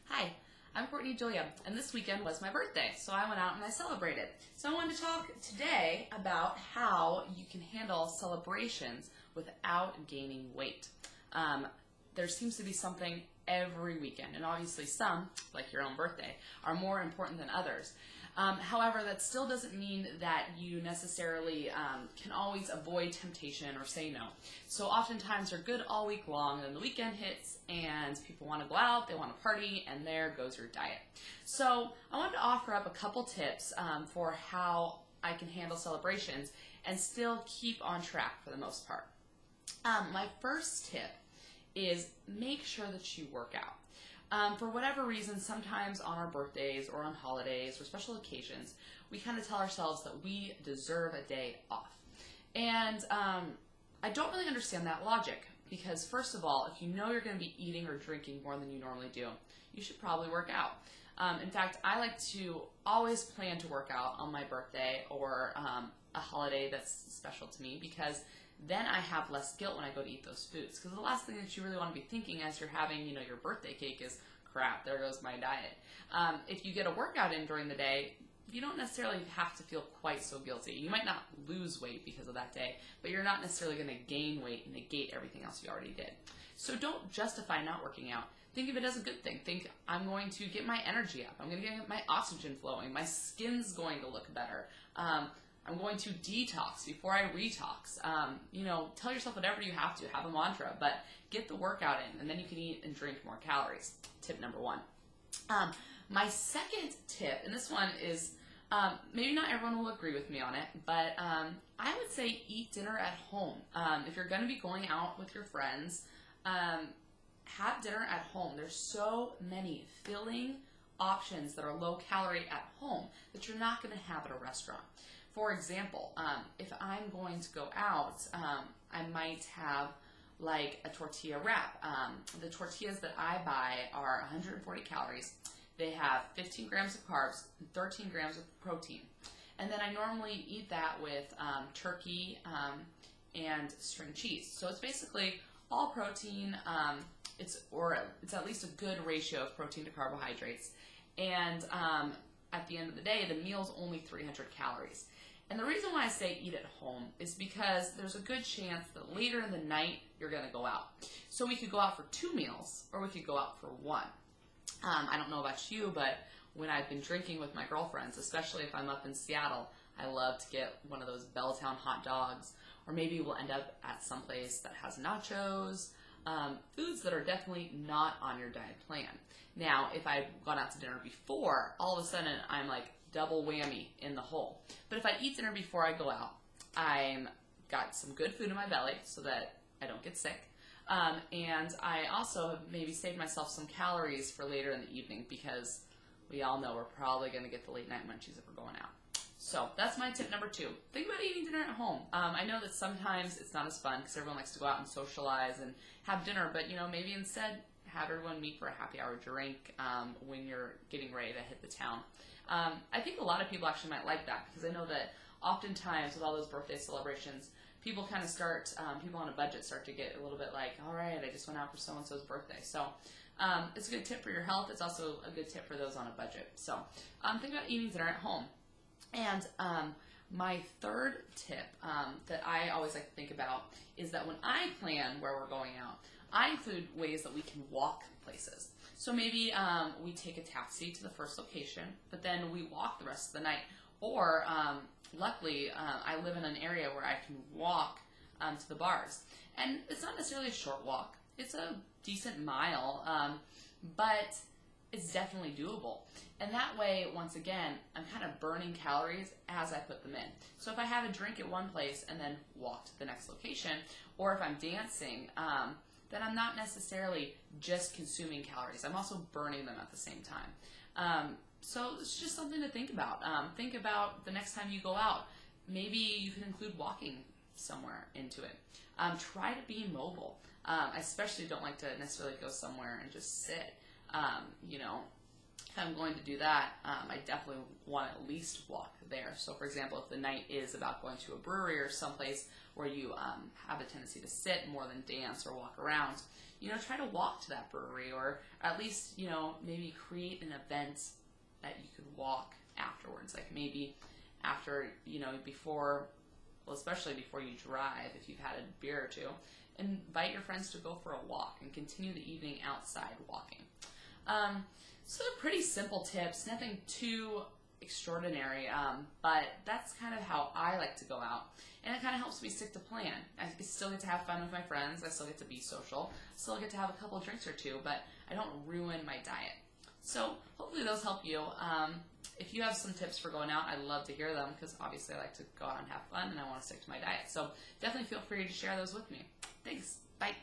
Hi, I'm Courtney Julia, and this weekend was my birthday, so I went out and I celebrated. So I wanted to talk today about how you can handle celebrations without gaining weight. There seems to be something every weekend, and obviously some, like your own birthday, are more important than others. However, that still doesn't mean that you necessarily can always avoid temptation or say no. So oftentimes they're good all week long, and the weekend hits and people want to go out, they want to party, and there goes your diet. So I wanted to offer up a couple tips for how I can handle celebrations and still keep on track for the most part. My first tip is make sure that you work out. For whatever reason, sometimes on our birthdays or on holidays or special occasions, we kind of tell ourselves that we deserve a day off. And I don't really understand that logic because, first of all, if you know you're going to be eating or drinking more than you normally do, you should probably work out. In fact, I like to always plan to work out on my birthday or a holiday that's special to me because then I have less guilt when I go to eat those foods. Because the last thing that you really want to be thinking as you're having, your birthday cake is, crap, there goes my diet. If you get a workout in during the day, you don't necessarily have to feel quite so guilty. You might not lose weight because of that day, but you're not necessarily going to gain weight and negate everything else you already did. So don't justify not working out. Think of it as a good thing. Think, I'm going to get my energy up. I'm going to get my oxygen flowing. My skin's going to look better. I'm going to detox before I retox. Tell yourself whatever you have to. Have a mantra, but get the workout in, and then you can eat and drink more calories. Tip number one. My second tip, and this one is, maybe not everyone will agree with me on it, but I would say eat dinner at home. If you're going to be going out with your friends, have dinner at home. There's so many filling options that are low calorie at home that you're not going to have at a restaurant. For example, if I'm going to go out, I might have like a tortilla wrap. The tortillas that I buy are 140 calories. They have 15 grams of carbs and 13 grams of protein. And then I normally eat that with turkey and string cheese. So it's basically all protein. It's at least a good ratio of protein to carbohydrates. And at the end of the day, the meal's only 300 calories. And the reason why I say eat at home is because there's a good chance that later in the night you're going to go out. So we could go out for 2 meals or we could go out for 1. I don't know about you, but when I've been drinking with my girlfriends, especially if I'm up in Seattle, I love to get one of those Belltown hot dogs, or maybe we'll end up at some place that has nachos, foods that are definitely not on your diet plan. Now, if I've gone out to dinner before, all of a sudden I'm like, double whammy in the hole. But if I eat dinner before I go out, I'm got some good food in my belly so that I don't get sick. And I also have maybe saved myself some calories for later in the evening because we all know we're probably going to get the late night munchies if we're going out. So that's my tip number 2. Think about eating dinner at home. I know that sometimes it's not as fun because everyone likes to go out and socialize and have dinner, but maybe instead have everyone meet for a happy hour drink when you're getting ready to hit the town. I think a lot of people actually might like that because I know that oftentimes with all those birthday celebrations, people kind of start, people on a budget start to get a little bit like, all right, I just went out for so-and-so's birthday. So it's a good tip for your health. It's also a good tip for those on a budget. So think about eating dinner at home. And my third tip that I always like to think about is that when I plan where we're going out, I include ways that we can walk places. So maybe we take a taxi to the first location, but then we walk the rest of the night. Or luckily, I live in an area where I can walk to the bars. And it's not necessarily a short walk. It's a decent mile, but it's definitely doable. And that way, once again, I'm kind of burning calories as I put them in. So if I have a drink at one place and then walk to the next location, or if I'm dancing, then I'm not necessarily just consuming calories. I'm also burning them at the same time. So it's just something to think about. Think about the next time you go out. Maybe you can include walking somewhere into it. Try to be mobile. I especially don't like to necessarily go somewhere and just sit. if I'm going to do that, I definitely want to at least walk there. So, for example, if the night is about going to a brewery or someplace where you have a tendency to sit more than dance or walk around, try to walk to that brewery, or at least, maybe create an event that you could walk afterwards. Like maybe after, before, well, especially before you drive, if you've had a beer or two, invite your friends to go for a walk and continue the evening outside walking. So they're pretty simple tips, nothing too extraordinary, but that's kind of how I like to go out. And it kind of helps me stick to plan. I still get to have fun with my friends, I still get to be social, still get to have a couple drinks or two, but I don't ruin my diet. So hopefully those help you. If you have some tips for going out, I'd love to hear them, because obviously I like to go out and have fun and I want to stick to my diet. So definitely feel free to share those with me. Thanks. Bye.